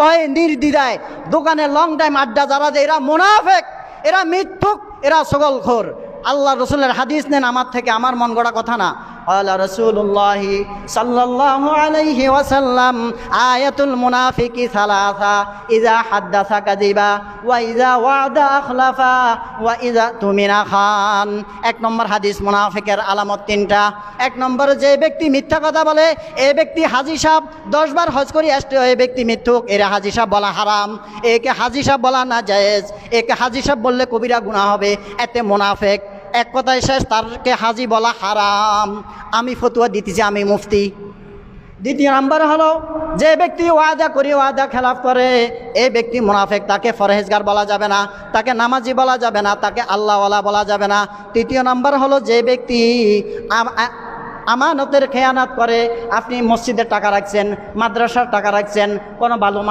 ভয়ে নির্দ্বিধায় দোকানে লং টাইম আড্ডা যারা দেয় এরা মুনাফিক, এরা মিথ্যুক, এরা ছগলখোর। আল্লাহ রসুলের হাদিস নেন আমার থেকে, আমার মন গড়া কথা না। আল্লাহ রাসূলুল্লাহ সাল্লাল্লাহু আলাইহি ওয়াসাল্লাম আয়াতুল মুনাফিকি সালাসা ইযা হাদ্দাসা কাযিবা ওয়া ইযা ওয়াদা আখলাফা ওয়া ইযা তুমিনা খান। এক নম্বর হাদিস, মুনাফিকের আলামত তিনটা। এক নম্বর, যে ব্যক্তি মিথ্যা কথা বলে এই ব্যক্তি হাজী সাহেব 10 বার হজ করে আসছে, এই ব্যক্তি মিথ্যুক, এরা হাজী সাহেব বলা হারাম, একে হাজী সাহেব বলা না জায়েজ, একে হাজী সাহেব বললে কবিরা গুনাহ হবে, এতে মুনাফিক। এক কথায় শেষ, তারকে হাজি বলা হারাম। আমি ফতোয়া দিতেছি, আমি মুফতি। দ্বিতীয় নাম্বার হলো, যে ব্যক্তি ওয়াদা করে ওয়াদা খেলাফ করে এই ব্যক্তি মুনাফিক, তাকে ফরহেজগার বলা যাবে না, তাকে নামাজি বলা যাবে না, তাকে আল্লাহওয়ালা বলা যাবে না। তৃতীয় নাম্বার হলো, যে ব্যক্তি আমানতের খেয়ানত করে। আপনি মসজিদের টাকা রাখছেন, মাদ্রাসার টাকা রাখছেন, কোনো ভালো